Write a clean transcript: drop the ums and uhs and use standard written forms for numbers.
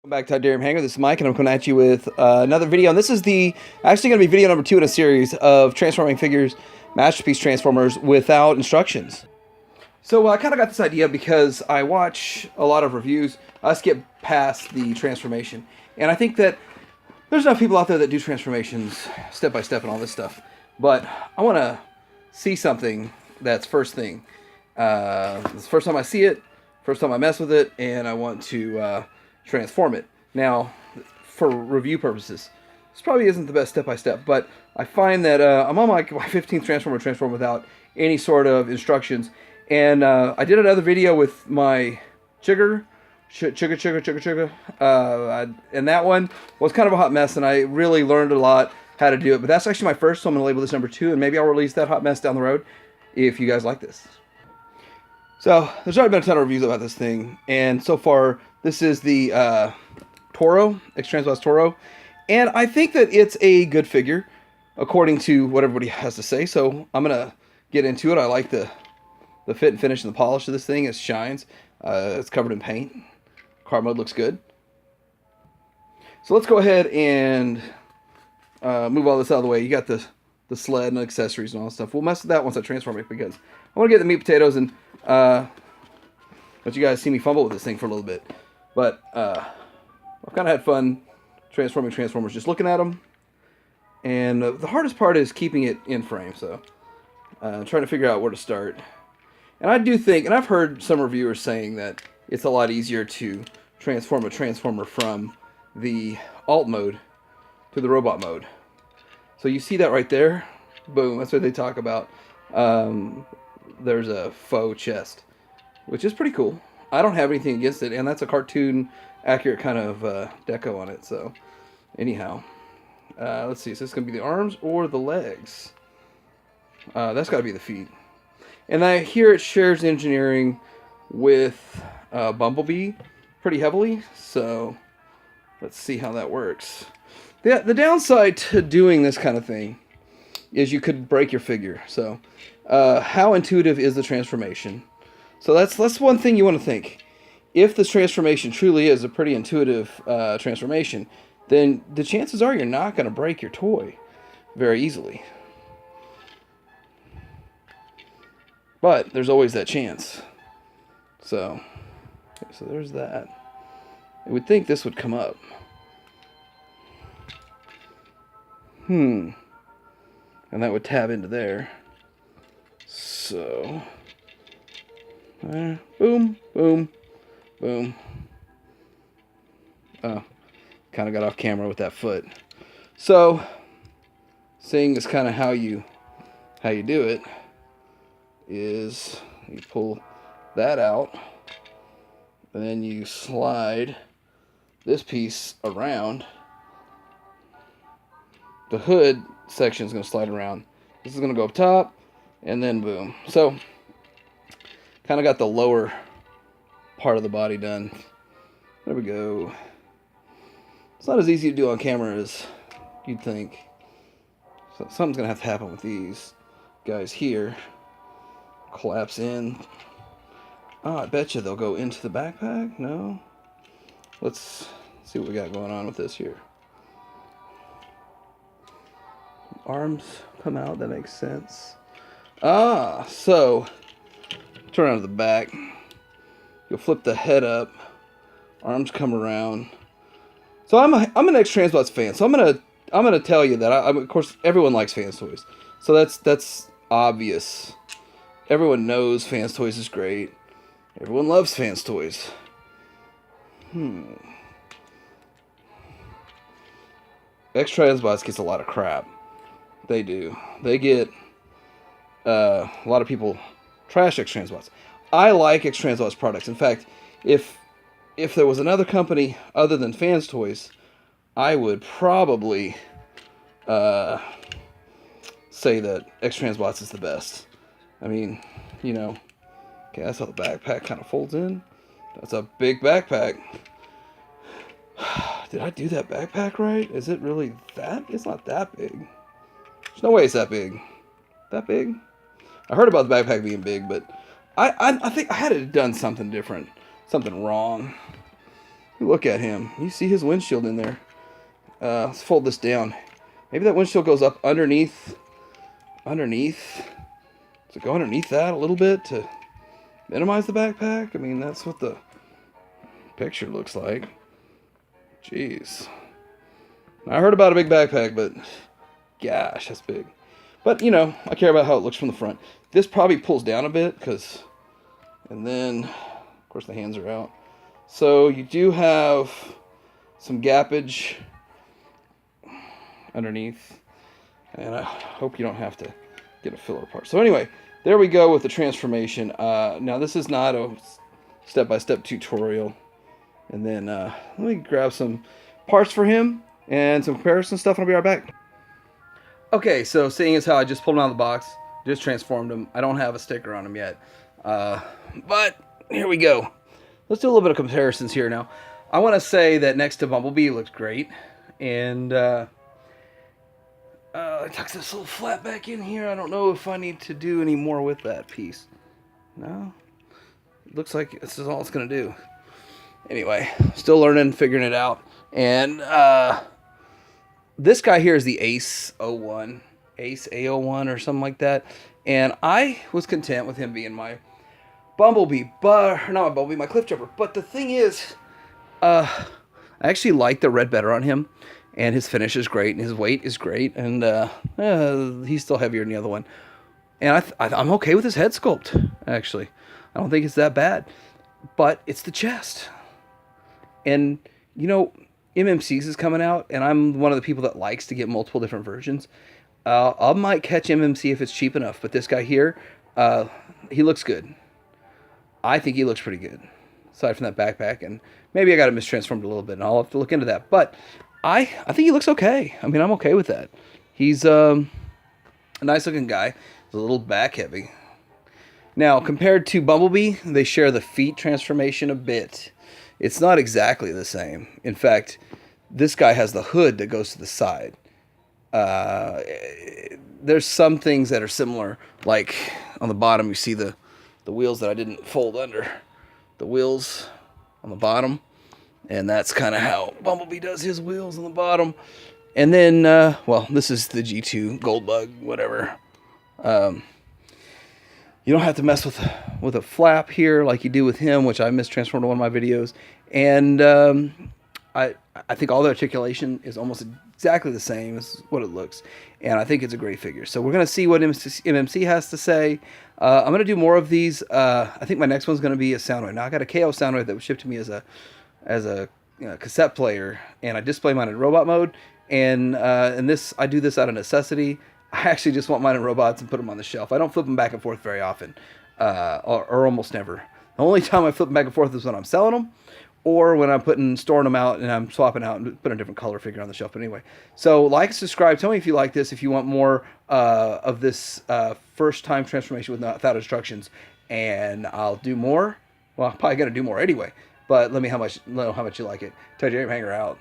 Welcome back to Darium Hanger. This is Mike, and I'm coming at you with another video. And this is actually going to be video number 2 in a series of transforming figures, masterpiece transformers without instructions. So I kind of got this idea because I watch a lot of reviews. I skip past the transformation, and I think that there's enough people out there that do transformations step by step and all this stuff. But I want to see something that's first thing. It's the first time I see it, first time I mess with it, and I want to transform it. Now, for review purposes, this probably isn't the best step-by-step, but I find that I'm on my 15th transform without any sort of instructions. And I did another video with my chugger, and that one was kind of a hot mess, and I really learned a lot how to do it. But that's actually my first, so I'm going to label this number 2, and maybe I'll release that hot mess down the road if you guys like this. So, there's already been a ton of reviews about this thing, and so far, this is the TORO, x-transbots TORO, and I think that it's a good figure, according to what everybody has to say, so I'm going to get into it. I like the fit and finish and the polish of this thing. It shines. It's covered in paint. Car mode looks good. So let's go ahead and move all this out of the way. You got the sled and accessories and all that stuff. We'll mess with that once I transform it, because I want to get the meat potatoes and let you guys see me fumble with this thing for a little bit. But I've kind of had fun transforming transformers, just looking at them. And the hardest part is keeping it in frame, so I'm trying to figure out where to start. And I do think, and I've heard some reviewers saying that it's a lot easier to transform a transformer from the alt mode to the robot mode. So you see that right there? Boom, that's what they talk about. There's a faux chest, which is pretty cool. I don't have anything against it, and that's a cartoon accurate kind of deco on it. So anyhow, let's see, is this going to be the arms or the legs? That's got to be the feet. And I hear it shares engineering with Bumblebee pretty heavily, so let's see how that works. The downside to doing this kind of thing is you could break your figure. So how intuitive is the transformation? So that's one thing you want to think. If this transformation truly is a pretty intuitive transformation, then the chances are you're not going to break your toy very easily. But there's always that chance. So there's that. I would think this would come up. And that would tab into there. So, boom, boom, boom. Oh, kind of got off camera with that foot. So, seeing is kind of how you do it. Is you pull that out, and then you slide this piece around. The hood section is going to slide around. This is going to go up top, and then boom. So, kind of got the lower part of the body done. There we go. It's not as easy to do on camera as you'd think. So something's going to have to happen with these guys here. Collapse in. Oh, I bet you they'll go into the backpack. No? Let's see what we got going on with this here. Arms come out. That makes sense. So turn out of the back. You'll flip the head up. Arms come around. So I'm an x-transbots fan. So I'm gonna tell you that of course everyone likes Fans Toys. So that's obvious. Everyone knows Fans Toys is great. Everyone loves Fans Toys. X-transbots gets a lot of crap. They do. They get a lot of people trash X-transbots. I like X-transbots products. In fact, if there was another company other than Fans Toys, I would probably say that X-transbots is the best. I mean, you know, okay, that's how the backpack kind of folds in. That's a big backpack. Did I do that backpack right? Is it really that? It's not that big. There's no way it's that big. That big? I heard about the backpack being big, but I think I had it done something different. Something wrong. Look at him. You see his windshield in there. Let's fold this down. Maybe that windshield goes up underneath. Does it go underneath that a little bit to minimize the backpack? I mean, that's what the picture looks like. Jeez. I heard about a big backpack, but gosh, that's big. But, you know, I care about how it looks from the front. This probably pulls down a bit, and then, of course, the hands are out. So you do have some gappage underneath, and I hope you don't have to get a filler part. So anyway, there we go with the transformation. Now, this is not a step-by-step tutorial. And then let me grab some parts for him and some comparison stuff, and I'll be right back. Okay, so seeing as how I just pulled him out of the box, just transformed him. I don't have a sticker on him yet. But here we go. Let's do a little bit of comparisons here now. I want to say that next to Bumblebee, it looks great. And I tuck this little flap back in here. I don't know if I need to do any more with that piece. No? It looks like this is all it's going to do. Anyway, still learning, figuring it out. And this guy here is the Ace A01 or something like that. And I was content with him being my Bumblebee, but not my Bumblebee, my Cliff Jumper. But the thing is, I actually like the red better on him, and his finish is great, and his weight is great, and he's still heavier than the other one. And I'm okay with his head sculpt, actually. I don't think it's that bad, but it's the chest. And, you know, MMC's is coming out, and I'm one of the people that likes to get multiple different versions. I might catch MMC if it's cheap enough, but this guy here, he looks good. I think he looks pretty good, aside from that backpack, and maybe I got it mistransformed a little bit, and I'll have to look into that. But I think he looks okay. I mean, I'm okay with that. He's a nice-looking guy. He's a little back-heavy. Now, compared to Bumblebee, they share the feet transformation a bit. It's not exactly the same. In fact, this guy has the hood that goes to the side. There's some things that are similar, like on the bottom you see the wheels that I didn't fold under. The wheels on the bottom, and that's kind of how Bumblebee does his wheels on the bottom. And then, well, this is the G2 Goldbug, whatever. You don't have to mess with a flap here like you do with him, which I mistransformed in one of my videos. And I think all the articulation is almost exactly the same as what it looks. And I think it's a great figure. So we're going to see what MMC has to say. I'm going to do more of these. I think my next one's going to be a Soundwave. Now, I got a KO Soundwave that was shipped to me as a cassette player, and I display mine in robot mode. And this, I do this out of necessity. I actually just want mine in robots and put them on the shelf. I don't flip them back and forth very often, or almost never. The only time I flip them back and forth is when I'm selling them, or when I'm storing them out and I'm swapping out and putting a different color figure on the shelf. But anyway, so like, subscribe. Tell me if you like this, if you want more of this first-time transformation without instructions, and I'll do more. Well, I'm probably going to do more anyway, but let me know how much you like it. Tell Jerry Hanger out.